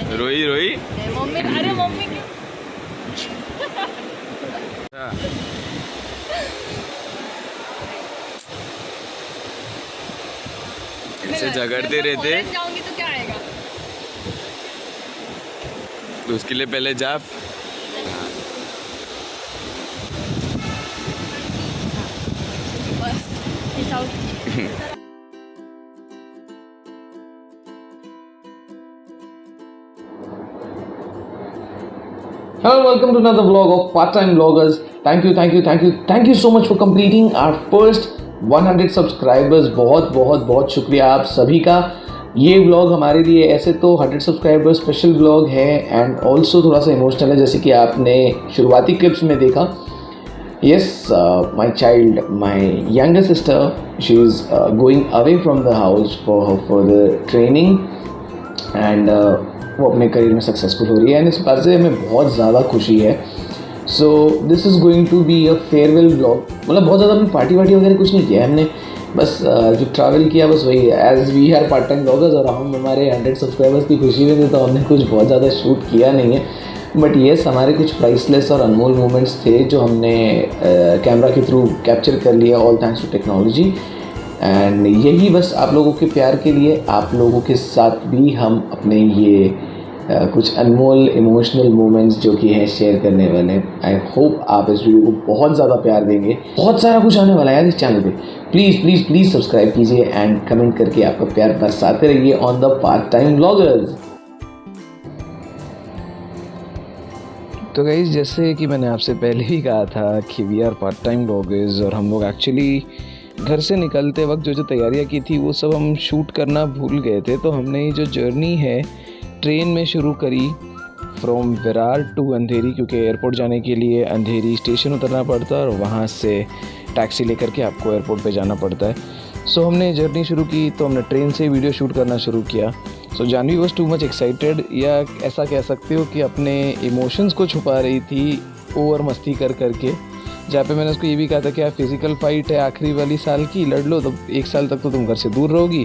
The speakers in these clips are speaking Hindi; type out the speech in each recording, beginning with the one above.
रोई रोई मम्मी, अरे मम्मी क्यों? ऐसे झगड़ते रहते। जाऊंगी तो क्या आएगा? तो उसके लिए पहले जा। बस peace out। Hello, welcome to another vlog of Part-Time Vloggers. Thank you so much for completing our first 100 subscribers. बहुत शुक्रिया आप सभी का। ये व्लॉग हमारे लिए ऐसे तो 100 सब्सक्राइबर स्पेशल व्लॉग है एंड ऑल्सो थोड़ा सा इमोशनल है, जैसे कि आपने शुरुआती क्लिप्स में देखा। Yes, my child, my younger sister, she is going away from the house for her further training and वो अपने करियर में सक्सेसफुल हो रही है एंड इस बात से हमें बहुत ज़्यादा खुशी है। So this is going to be a farewell blog. मतलब बहुत ज़्यादा हमने पार्टी वगैरह कुछ नहीं किया, हमने बस जो ट्रैवल किया बस वही है। As we are part time bloggers और हम हमारे 100 सब्सक्राइबर्स की खुशी में थे, तो हमने कुछ बहुत ज़्यादा शूट किया नहीं है। बट येस, हमारे कुछ प्राइसलेस और अनमोल मोमेंट्स थे जो हमने कैमरा के थ्रू कैप्चर कर लिया, all thanks to technology. And यही बस आप लोगों के प्यार के लिए आप लोगों के साथ भी हम अपने ये कुछ अनमोल इमोशनल मोमेंट्स जो कि हैं शेयर करने वाले हैं। आई होप आप इस वीडियो को बहुत ज़्यादा प्यार देंगे। बहुत सारा कुछ आने वाला है यार इस चैनल पे। प्लीज़ सब्सक्राइब कीजिए एंड कमेंट करके आपका प्यार बरसाते रहिए on the part time vloggers. तो गाइस, जैसे कि मैंने आपसे पहले ही कहा था कि we are part time vloggers और हम लोग एक्चुअली घर से निकलते वक्त जो तैयारियां की थी वो सब हम शूट करना भूल गए थे। तो हमने ये जो जर्नी है ट्रेन में शुरू करी फ्रॉम विरार टू अंधेरी, क्योंकि एयरपोर्ट जाने के लिए अंधेरी स्टेशन उतरना पड़ता है और वहाँ से टैक्सी लेकर के आपको एयरपोर्ट पे जाना पड़ता है। सो हमने जर्नी शुरू की, तो हमने ट्रेन से वीडियो शूट करना शुरू किया। So Janvi was too much excited, या ऐसा कह सकते हो कि अपने इमोशंस को छुपा रही थी ओवर मस्ती कर करके। जहाँ पे मैंने उसको ये भी कहा था कि यार फिज़िकल फाइट है आखिरी वाली साल की, लड़ लो, तो 1 साल तक तो तुम घर से दूर रहोगी।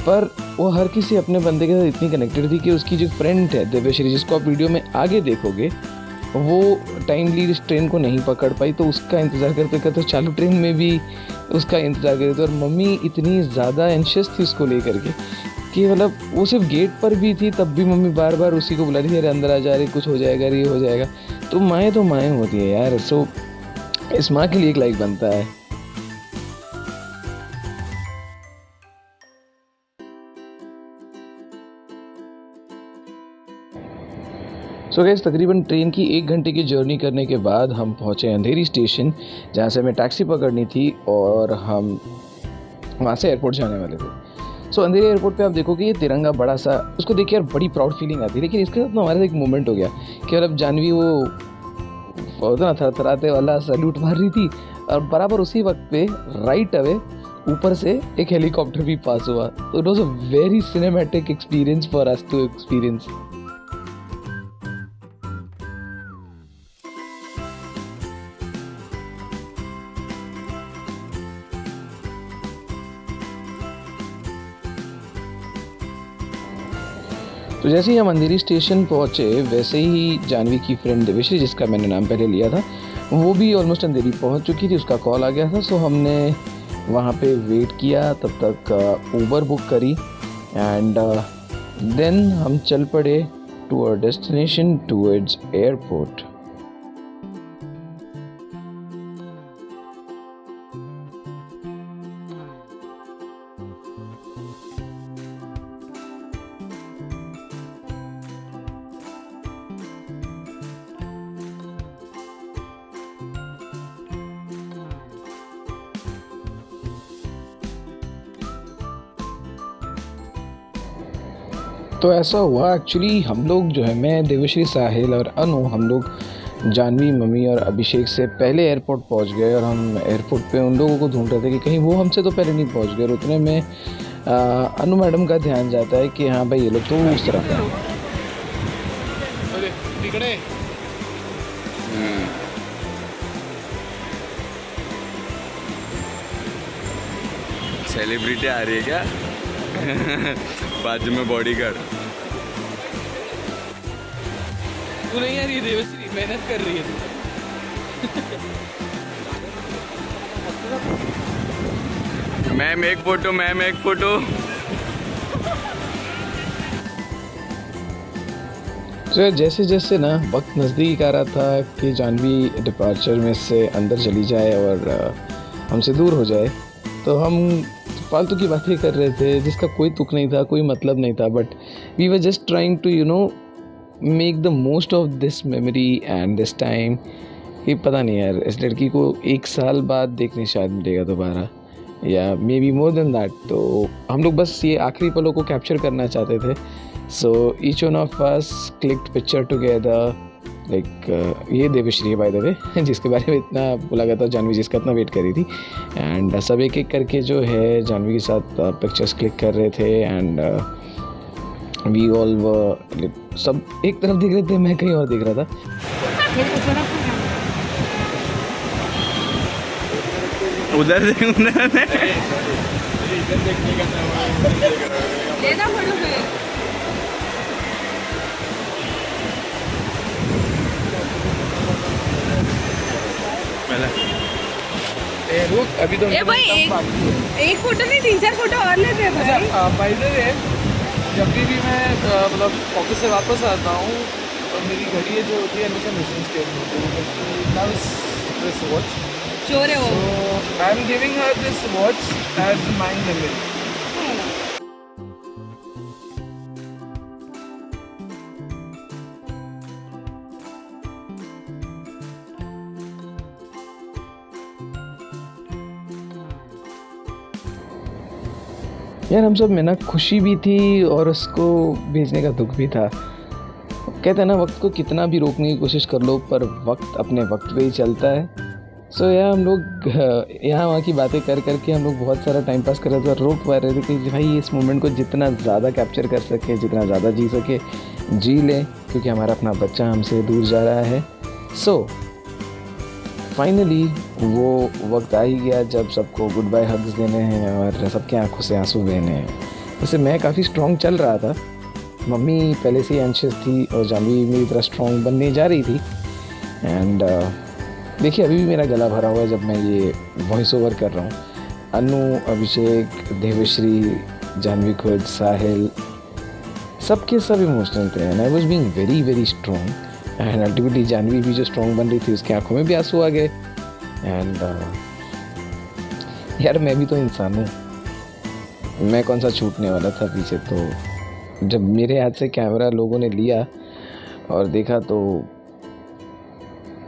पर वो हर किसी अपने बंदे के साथ इतनी कनेक्टेड थी कि उसकी जो फ्रेंड है दिव्यश्री, जिसको आप वीडियो में आगे देखोगे, वो टाइमली इस ट्रेन को नहीं पकड़ पाई, तो उसका इंतज़ार करते करते चालू ट्रेन में भी उसका इंतज़ार कर रहे थे। और मम्मी इतनी ज़्यादा एंशियस थी उसको लेकर के कि मतलब वो सिर्फ गेट पर भी थी तब भी मम्मी बार बार उसी को बुला रही थी, अरे अंदर आ जा रही, कुछ हो जाएगा, ये हो जाएगा। तो माएँ होती है यार। सो इस माँ के लिए एक लाइक बनता है। सो गाइस, तकरीबन ट्रेन की 1 घंटे की जर्नी करने के बाद हम पहुँचे अंधेरी स्टेशन, जहाँ से हमें टैक्सी पकड़नी थी और हम वहाँ से एयरपोर्ट जाने वाले थे। सो अंधेरी एयरपोर्ट पे आप देखोगे ये तिरंगा बड़ा सा, उसको देख के यार बड़ी प्राउड फीलिंग आती है। लेकिन इसके साथ हमारे एक मोमेंट हो गया कि मतलब जानवी वो होता ना थरथराते वाला सैल्यूट मार रही थी, और बराबर उसी वक्त पे राइट अवे ऊपर से एक हेलीकॉप्टर भी पास हुआ। तो it was a very cinematic experience for us to experience. तो जैसे ही हम अंधेरी स्टेशन पहुँचे, वैसे ही जानवी की फ्रेंड दिव्यश्री, जिसका मैंने नाम पहले लिया था, वो भी ऑलमोस्ट अंधेरी पहुँच चुकी थी, उसका कॉल आ गया था। सो हमने वहाँ पे वेट किया, तब तक ऊबर बुक करी एंड देन हम चल पड़े to our destination towards airport. तो ऐसा हुआ एक्चुअली, हम लोग जो है, मैं, देवश्री, साहिल और अनु, हम लोग जानवी, मम्मी और अभिषेक से पहले एयरपोर्ट पहुंच गए और हम एयरपोर्ट पे उन लोगों को ढूंढ रहे थे कि कहीं वो हमसे तो पहले नहीं पहुंच गए। और उतने में अनु मैडम का ध्यान जाता है कि हाँ भाई ये लोग तो उस तरफ है। सेलिब्रिटी आ रही है क्या? बाजू में बॉडीगार्ड। तू नहीं आ रही है देवश्री, मेहनत कर रही है तू। मैम एक फोटो, मैम एक फोटो। तो जैसे जैसे ना वक्त नज़दीक आ रहा था कि जानवी डिपार्चर में से अंदर चली जाए और हमसे दूर हो जाए, तो हम फालतू की बातें कर रहे थे जिसका कोई तुक नहीं था, कोई मतलब नहीं था, but we were just trying to make the most of this memory and this time. ये पता नहीं यार, इस लड़की को 1 साल बाद देखने शायद मिलेगा दोबारा, या may be more than that. तो हम लोग बस ये आखिरी पलों को कैप्चर करना चाहते थे। So each one of us clicked picture together, like ये देवश्री है बाय द वे, जिसके बारे में इतना बोला गया था, जानवी जिसका इतना वेट करी थी। एंड सब एक एक करके जो है जानवी के साथ पिक्चर्स क्लिक कर रहे थे। एंड वी ऑल सब एक तरफ देख रहे थे, मैं कहीं और देख रहा था। उधर देख, उधर देख। लेना फोटो फिर। रुक, अभी तो ए भाई एक फोटो नहीं 3-4 फोटो और लेते हैं भाई। बाय द वे, जब भी मैं मतलब ऑफिस से वापस आता हूँ तो मेरी घड़ी है जो होती है हमेशा मिसिंग स्टेट में होती है। दिस वॉच, चोर है वो। so I am giving her this watch as my memory. यार हम सब में ना खुशी भी थी और उसको भेजने का दुख भी था। कहते हैं ना, वक्त को कितना भी रोकने की कोशिश कर लो पर वक्त अपने वक्त पे ही चलता है। सो यार हम लोग यहाँ वहाँ की बातें कर करके हम लोग बहुत सारा टाइम पास कर रहे थे और रोक पा रहे थे कि भाई इस मोमेंट को जितना ज़्यादा कैप्चर कर सके, जितना ज़्यादा जी सके जी ले, क्योंकि हमारा अपना बच्चा हमसे दूर जा रहा है। सो फाइनली वो वक्त आ ही गया जब सबको गुड बाय हग्स देने हैं और सबके आंखों से आंसू बहने हैं। वैसे मैं काफ़ी स्ट्रॉन्ग चल रहा था, मम्मी पहले से ही एंशियस थी और जानवी मेरी तरह स्ट्रॉन्ग बनने जा रही थी। एंड देखिए अभी भी मेरा गला भरा हुआ है जब मैं ये वॉइस ओवर कर रहा हूँ। अनु, अभिषेक, देवश्री, जानवी खुद, साहिल, सबके सब इमोशनल थे and I was being very very strong. And ultimately Janvi भी जो स्ट्रॉन्ग बन रही थी उसकी आंखों में भी आंसू आ गए। एंड यार मैं भी तो इंसान हूँ, मैं कौन सा छूटने वाला था पीछे। तो जब मेरे हाथ से कैमरा लोगों ने लिया और देखा तो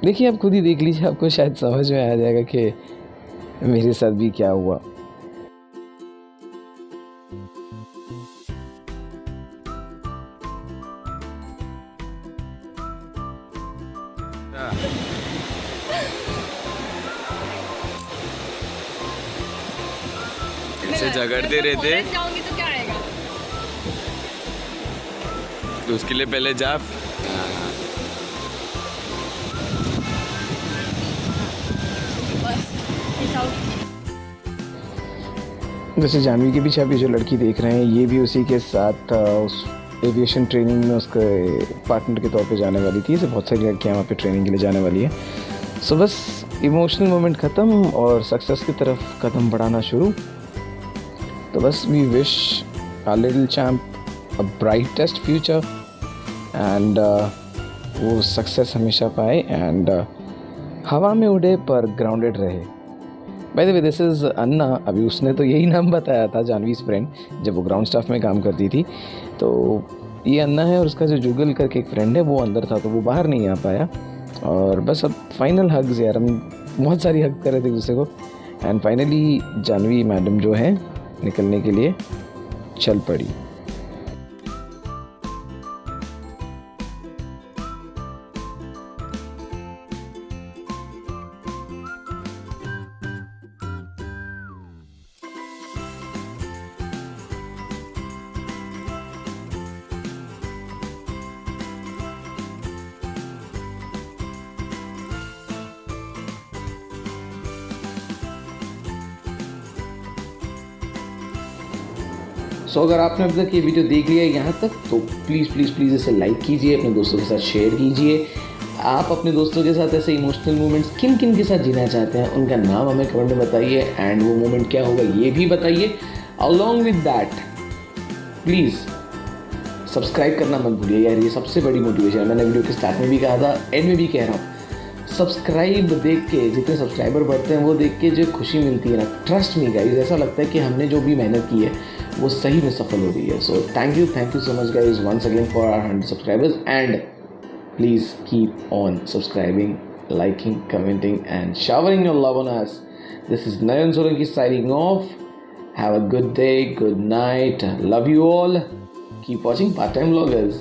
देखिए आप खुद ही देख लीजिए, आपको शायद समझ में आ जाएगा कि मेरे साथ भी क्या हुआ। इनसे झगड़ते रहते, कॉलेज जाऊंगी तो क्या आएगा? तो उसके लिए पहले जा। बस peace out। जैसे जानवी के पीछे आप ये जो लड़की देख रहे हैं, ये भी उसी के साथ उस एविएशन ट्रेनिंग में उसके पार्टनर के तौर पे जाने वाली थी। इसे बहुत सारी लड़कियाँ वहाँ पे ट्रेनिंग के लिए जाने वाली है। सो बस इमोशनल मोमेंट ख़त्म और सक्सेस की तरफ कदम बढ़ाना शुरू। तो बस we wish our little champ a brightest future and वो सक्सेस हमेशा पाए एंड हवा में उड़े पर ग्राउंडेड रहे। By the way this is Anna. अभी उसने तो यही नाम बताया था, जानवीज़ फ्रेंड, जब वो ग्राउंड स्टाफ में काम करती थी। तो ये अन्ना है और उसका जो जुगल करके एक फ्रेंड है वो अंदर था, तो वो बाहर नहीं आ पाया। और बस अब फाइनल हग्स यार, हम बहुत सारी हग कर रहे थे एक दूसरे को। एंड फाइनली जानवी मैडम जो है निकलने के लिए चल पड़ी। सो अगर आपने अब तक ये वीडियो देख लिया है यहाँ तक तो प्लीज़ इसे लाइक कीजिए, अपने दोस्तों के साथ शेयर कीजिए। आप अपने दोस्तों के साथ ऐसे इमोशनल मोमेंट्स किन किन के साथ जीना चाहते हैं उनका नाम हमें कमेंट में बताइए, एंड वो मोमेंट क्या होगा ये भी बताइए। Along with that please subscribe करना मत भूलिए यार, ये सबसे बड़ी मोटिवेशन है। मैंने वीडियो के स्टार्ट में भी कहा था, एंड में भी कह रहा हूँ, सब्सक्राइब देख के जितने सब्सक्राइबर बढ़ते हैं वो देख के जो खुशी मिलती है ना, ट्रस्ट मी गाइस, ऐसा लगता है कि हमने जो भी मेहनत की है वो सही में सफल हो रही है। So thank you so much guys once again for our 100 subscribers, and please keep on subscribing, liking, commenting and showering your love on us. This is Nayan Solanki signing off. Have a good day, good night. Love you all. Keep watching Part Time Vloggers.